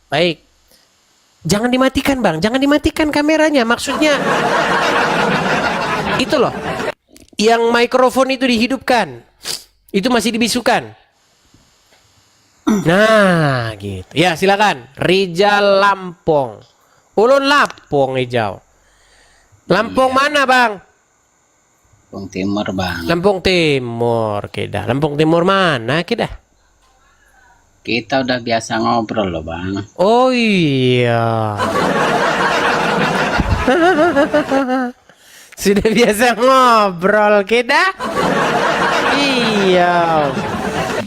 Baik. Jangan dimatikan, Bang. Jangan dimatikan kameranya. Maksudnya itu loh. Yang mikrofon itu dihidupkan. Itu masih dibisukan. Nah, gitu. Ya, silakan. Rijal Lampung. Ulun Lampung hijau. Lampung Iya, mana, Bang? Lampung Timur, Bang. Lampung Timur, kita. Lampung Timur mana, kita? Kita udah biasa ngobrol loh, Bang. Oh iya. Sudah biasa ngobrol kita. Iya.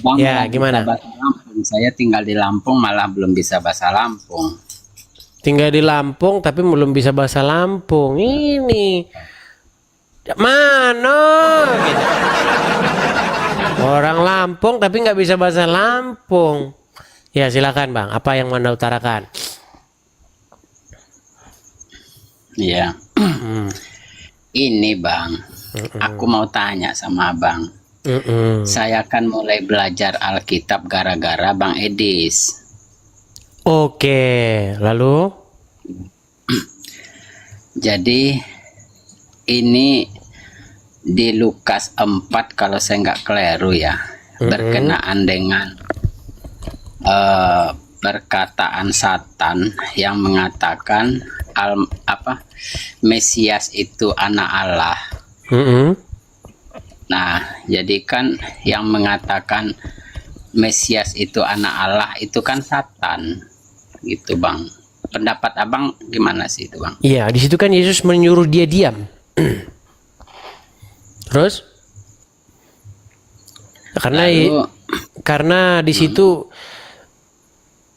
Bang Ya, malah bisa gimana? bahasa Lampung. Saya tinggal di Lampung malah belum bisa bahasa Lampung. Tinggal di Lampung tapi belum bisa bahasa Lampung. Ini mana? Gitu. Orang Lampung tapi nggak bisa bahasa Lampung. Ya silakan Bang. Apa yang Anda utarakan? Iya. Ini Bang, aku mau tanya sama Abang. Saya kan mulai belajar Alkitab gara-gara Bang Edis. Oke, lalu? Jadi ini di Lukas 4 kalau saya nggak keliru ya, berkenaan dengan perkataan Satan yang mengatakan Mesias itu anak Allah. Nah, jadi kan yang mengatakan Mesias itu anak Allah itu kan Satan, gitu Bang. Pendapat Abang gimana sih itu Bang? Iya, di situ kan Yesus menyuruh dia diam. Terus? Karena di situ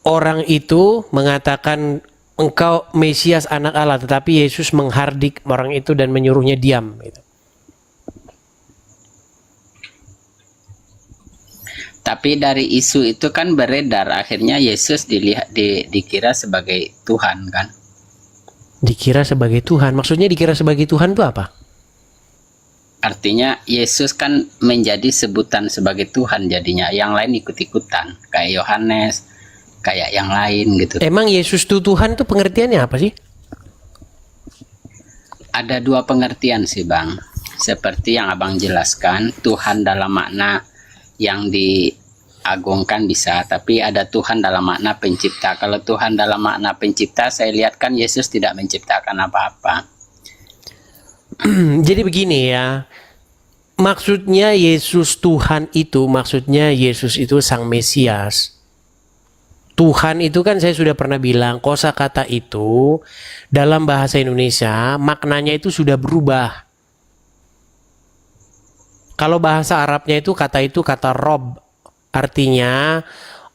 orang itu mengatakan engkau Mesias anak Allah, tetapi Yesus menghardik orang itu dan menyuruhnya diam. Gitu. Tapi dari isu itu kan beredar akhirnya Yesus dikira sebagai Tuhan kan? Dikira sebagai Tuhan, maksudnya dikira sebagai Tuhan itu apa? Artinya Yesus kan menjadi sebutan sebagai Tuhan jadinya, yang lain ikut-ikutan kayak Yohanes, kayak yang lain gitu. Emang Yesus itu Tuhan itu pengertiannya apa sih? Ada dua pengertian sih Bang. Seperti yang Abang jelaskan, Tuhan dalam makna yang diagungkan bisa, tapi ada Tuhan dalam makna pencipta. Kalau Tuhan dalam makna pencipta, saya lihat kan Yesus tidak menciptakan apa-apa. Jadi begini ya, maksudnya Yesus Tuhan itu, maksudnya Yesus itu Sang Mesias. Tuhan itu kan saya sudah pernah bilang, kosakata itu dalam bahasa Indonesia maknanya itu sudah berubah. Kalau bahasa Arabnya itu kata Rob, artinya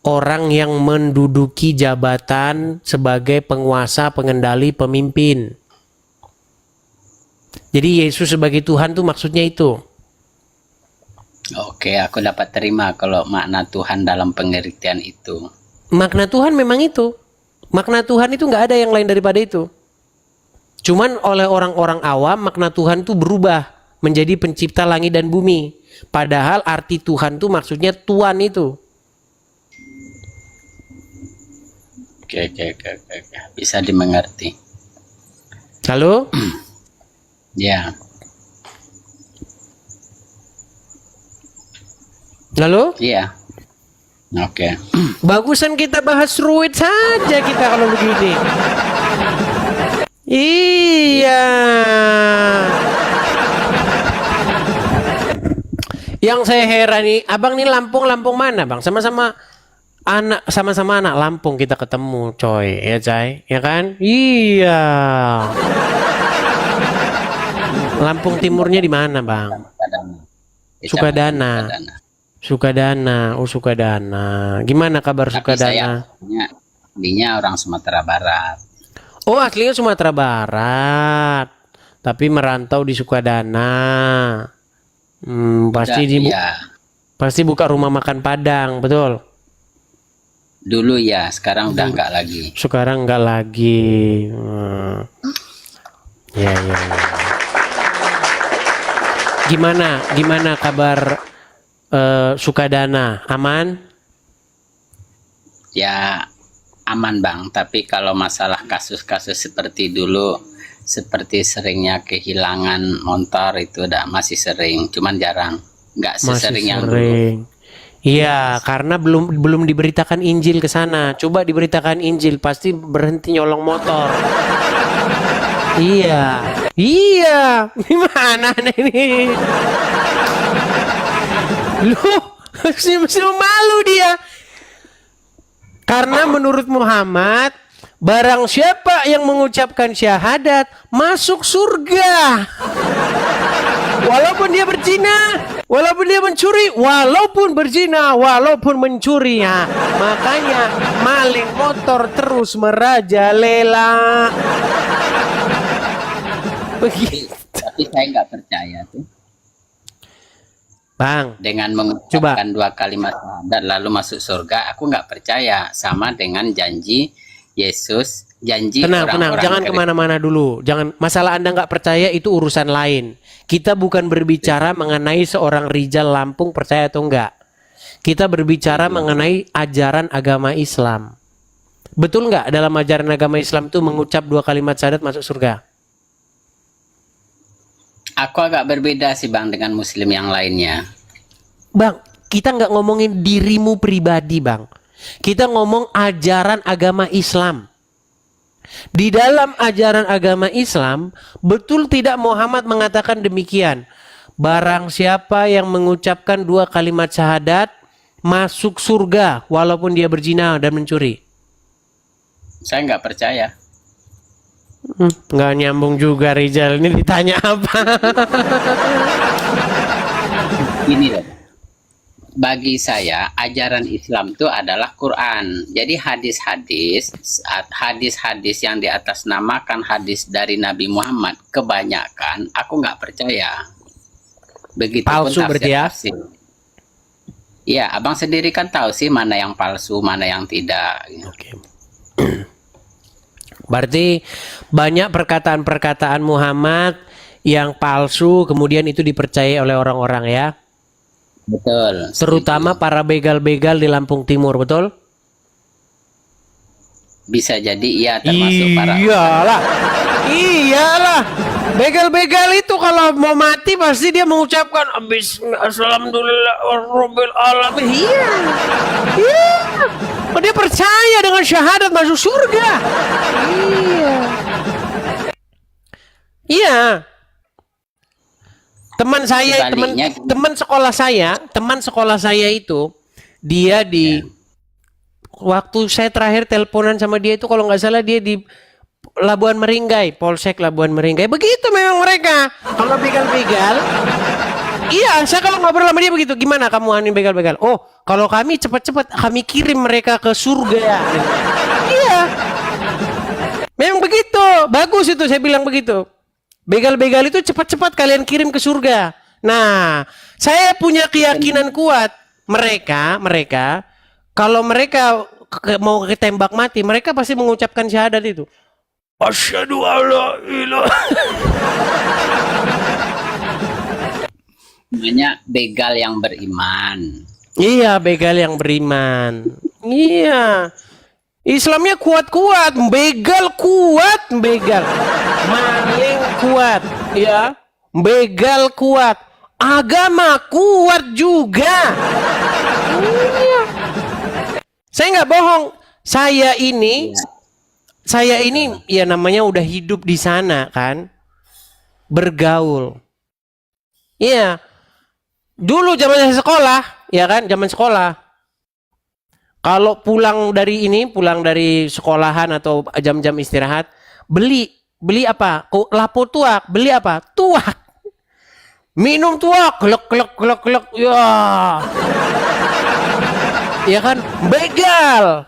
orang yang menduduki jabatan sebagai penguasa, pengendali, pemimpin. Jadi Yesus sebagai Tuhan tuh maksudnya itu. Oke, aku dapat terima kalau makna Tuhan dalam pengertian itu. Makna Tuhan memang itu. Makna Tuhan itu nggak ada yang lain daripada itu. Cuman oleh orang-orang awam makna Tuhan itu berubah menjadi pencipta langit dan bumi. Padahal arti Tuhan itu maksudnya Tuhan itu. Oke. Bisa dimengerti. Lalu? Ya. Lalu? Iya. Oke. Bagusan kita bahas ruwet saja kita kalau begini. Iya. Yang saya heran nih, abang nih Lampung mana bang? Sama-sama anak Lampung kita ketemu, coy, ya coy, ya kan? Iya. Lampung Timurnya di mana bang? Sukadana. Sukadana, oh Sukadana. Gimana kabar Tapi Sukadana? saya aslinya orang Sumatera Barat. Oh aslinya Sumatera Barat, tapi merantau di Sukadana. Pasti buka rumah makan Padang, betul? Dulu ya, sekarang udah enggak lagi. Sekarang enggak lagi. Ya. Gimana kabar Sukadana? Aman? Ya, aman Bang, tapi kalau masalah kasus-kasus seperti dulu, seperti seringnya kehilangan motor itu masih sering, cuman jarang, nggak Masih sesering yang dulu. sering. Iya, karena belum diberitakan Injil ke sana. Coba diberitakan Injil, pasti berhenti nyolong motor. Iya, iya. Gimana ini? Lu masih malu dia. Karena menurut Muhammad, barang siapa yang mengucapkan syahadat masuk surga. Walaupun dia berzina, walaupun dia mencuri, walaupun berzina, walaupun mencuri ya. Makanya maling motor terus merajalela. Begitu. Tapi saya nggak percaya tuh Bang, dengan mengucapkan 2 kalimat syahadat lalu masuk surga. Aku nggak percaya, sama dengan janji Yesus, janji tenang, orang-orang jangan kemana-mana dulu. Jangan, masalah Anda nggak percaya itu urusan lain. Kita bukan berbicara mengenai seorang Rijal Lampung percaya atau enggak. Kita berbicara mengenai ajaran agama Islam. Betul nggak dalam ajaran agama Islam itu mengucap 2 kalimat syahadat masuk surga? Aku agak berbeda sih Bang dengan Muslim yang lainnya. Bang, kita nggak ngomongin dirimu pribadi, Bang. Kita ngomong ajaran agama Islam. Di dalam ajaran agama Islam, betul tidak Muhammad mengatakan demikian? Barang siapa yang mengucapkan 2 kalimat syahadat, masuk surga walaupun dia berzina dan mencuri. Saya nggak percaya. Nggak nyambung juga Rizal. Ini ditanya apa? Ini loh. Bagi saya ajaran Islam itu adalah Quran. Jadi hadis-hadis yang di atas namakan hadis dari Nabi Muhammad kebanyakan aku nggak percaya. Begitupun Palsu berarti ya? tafsir. Iya, abang sendiri kan tahu sih mana yang palsu, mana yang tidak. Oke. Berarti banyak perkataan-perkataan Muhammad yang palsu kemudian itu dipercaya oleh orang-orang ya. Betul. Terutama para begal-begal di Lampung Timur, betul? Bisa jadi iya termasuk para. Iyalah. Iyalah. Begal-begal itu kalau mau mati pasti dia mengucapkan alhamdulillah rabbil alamin. Iya. Iya. Oh, dia percaya dengan syahadat masuk surga. Iya. Iya. Teman saya, teman sekolah saya itu dia di waktu saya terakhir teleponan sama dia itu kalau nggak salah dia di Labuan Meringgai, Polsek Labuan Meringgai. Begitu memang mereka. Kalau begal-begal, iya, saya kalau ngobrol sama dia begitu. Gimana kamu anin begal-begal? Oh, kalau kami cepat-cepat kami kirim mereka ke surga. Iya. Memang begitu. Bagus itu saya bilang begitu. Begal-begal itu cepat-cepat kalian kirim ke surga. Nah, saya punya keyakinan kuat. Mereka kalau mereka mau ketembak mati, mereka pasti mengucapkan syahadat itu. Asyhadu alla ilaha. Namanya begal yang beriman. Iya, begal yang beriman. Iya. Islamnya kuat-kuat, begal kuat, begal. Maling kuat, ya. Begal kuat. Agama kuat juga. Iya. Saya nggak bohong. Saya ini ya namanya udah hidup di sana kan. Bergaul. Iya. Dulu zaman saya sekolah, ya kan, zaman sekolah. Kalau pulang dari sekolahan atau jam-jam istirahat, beli apa? Lapo tuak, beli apa? Tuak. Minum tuak, klek. Ya. Ya kan, begal.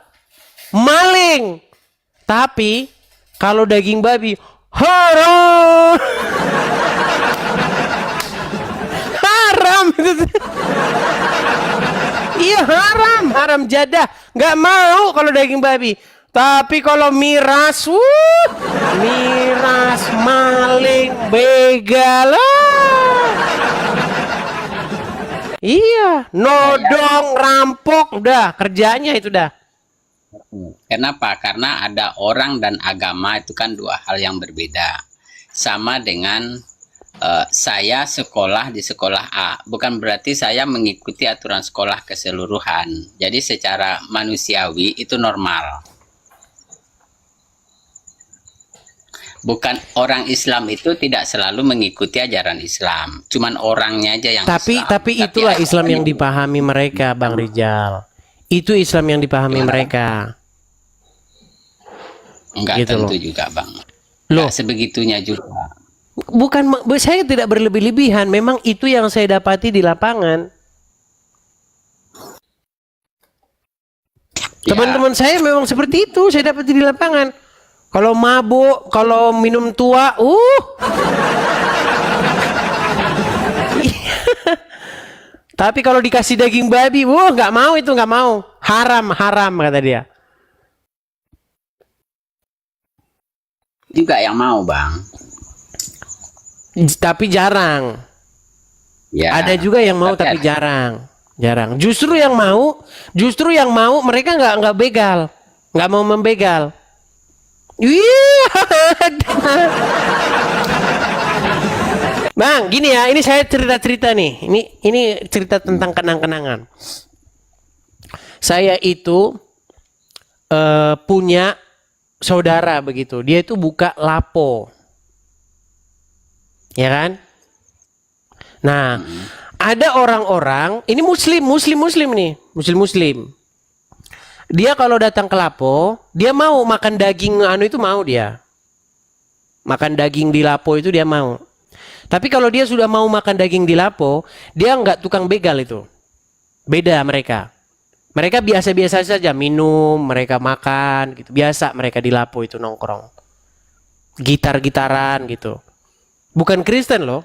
Maling. Tapi kalau daging babi haram. Haram. Iya haram jadah. Nggak mau kalau daging babi. Tapi kalau miras, miras, maling, begal. Iya, nodong, rampok, udah kerjanya itu dah. Kenapa? Karena ada orang dan agama itu kan dua hal yang berbeda. Sama dengan saya sekolah di sekolah A, bukan berarti saya mengikuti aturan sekolah keseluruhan. Jadi secara manusiawi itu normal. Bukan orang Islam itu tidak selalu mengikuti ajaran Islam. Cuman orangnya aja yang Islam. Tapi itulah ada Islam yang orang dipahami mereka, Bang Rijal. Itu Islam yang dipahami mereka. enggak Gitu tentu loh. juga, Bang. Loh, Enggak sebegitunya juga. bukan, saya tidak berlebih-lebihan. Memang itu yang saya dapati di lapangan. Ya, Teman-teman saya memang seperti itu, saya dapati di lapangan. Kalau mabuk, kalau minum tua, Tapi kalau dikasih daging babi, nggak mau itu, nggak mau. Haram, haram kata dia. juga yang mau, Bang. Tapi jarang. Ya. Ada juga yang mau tapi ada. jarang. Jarang. Justru yang mau mereka nggak begal. Nggak mau membegal. Iya. Bang, gini ya, ini saya cerita-cerita nih. Ini cerita tentang kenang-kenangan. Saya itu punya saudara begitu. Dia itu buka lapo. Ya kan? Nah, ada orang-orang, ini muslim nih, muslim. Dia kalau datang ke lapo, dia mau makan daging itu mau dia. Makan daging di lapo itu dia mau. Tapi kalau dia sudah mau makan daging di lapo, dia nggak tukang begal itu. Beda mereka. Mereka biasa-biasa saja minum, mereka makan gitu. Biasa mereka di lapo itu nongkrong. Gitar-gitaran gitu. Bukan Kristen loh.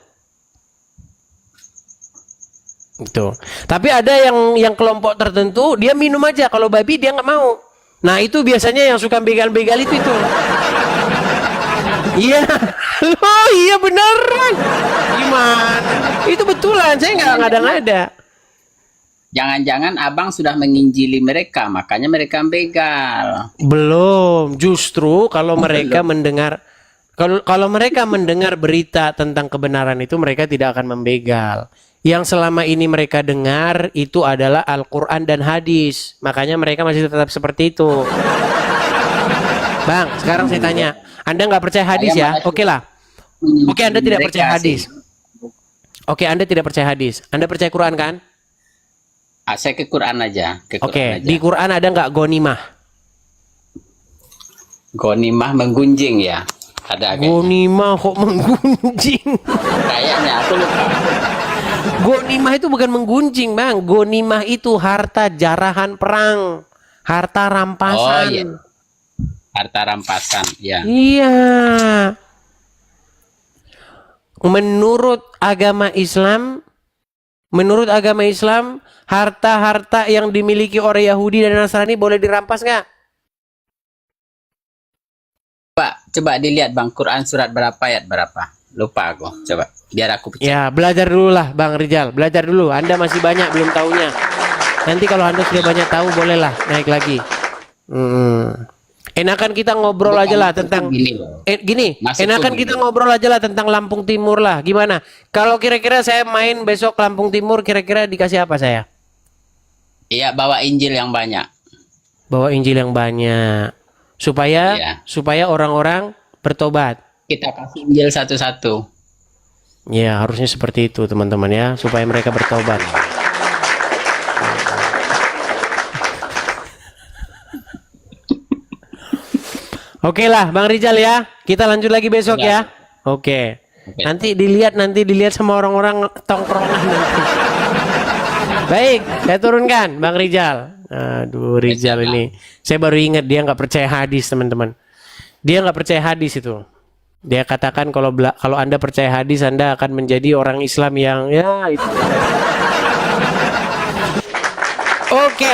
Gitu. Tapi ada yang kelompok tertentu dia minum aja, kalau babi dia nggak mau. Nah itu biasanya yang suka begal-begal itu. Iya, oh iya beneran. Gimana? Itu betulan, saya nggak ngada-ngada. Jangan-jangan abang sudah menginjili mereka, makanya mereka begal. Belum, justru kalau mereka mendengar kalau mereka mendengar berita tentang kebenaran itu mereka tidak akan membegal. Yang selama ini mereka dengar itu adalah Al-Quran dan hadis. Makanya mereka masih tetap seperti itu. Bang, sekarang saya tanya. Anda nggak percaya hadis ya? Oke lah. Oke, Anda tidak percaya hadis. Oke, Anda tidak percaya hadis. Anda percaya Quran kan? Saya ke Quran aja. Oke, di Quran ada nggak gonimah? Gonimah menggunjing ya? Ada kayaknya. Gonimah kok menggunjing? Kayaknya aku lupa. Gonimah itu bukan menggunjing, Bang. Gonimah itu harta jarahan perang, harta rampasan. Oh iya. Harta rampasan, ya. Iya. Menurut agama Islam, harta-harta yang dimiliki oleh Yahudi dan Nasrani boleh dirampas nggak? Coba dilihat Bang, Quran surat berapa ayat berapa? Lupa aku. Coba biar aku cek. Ya, belajar dulu lah Bang Rijal. Belajar dulu. Anda masih banyak belum tahunya. Nanti kalau Anda sudah banyak tahu, bolehlah naik lagi. Enakan kita ngobrol aja lah tentang enakan kita ngobrol aja lah tentang Lampung Timur lah. Gimana? Kalau kira-kira saya main besok Lampung Timur, kira-kira dikasih apa saya? Iya, bawa Injil yang banyak. Bawa Injil yang banyak. Supaya orang-orang bertobat. Kita kasih Injil satu-satu. Ya, harusnya seperti itu, teman-teman ya, supaya mereka bertobat. Oke lah, Bang Rijal ya. Kita lanjut lagi besok ya. Oke. Nanti dilihat sama orang-orang tongkrongan nanti. Baik, saya turunkan Bang Rijal. Aduh, Rijal ini. Saya baru ingat dia nggak percaya hadis, teman-teman. Dia nggak percaya hadis itu. Dia katakan kalau Anda percaya hadis, Anda akan menjadi orang Islam yang ya itu. Oke.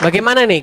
Bagaimana nih?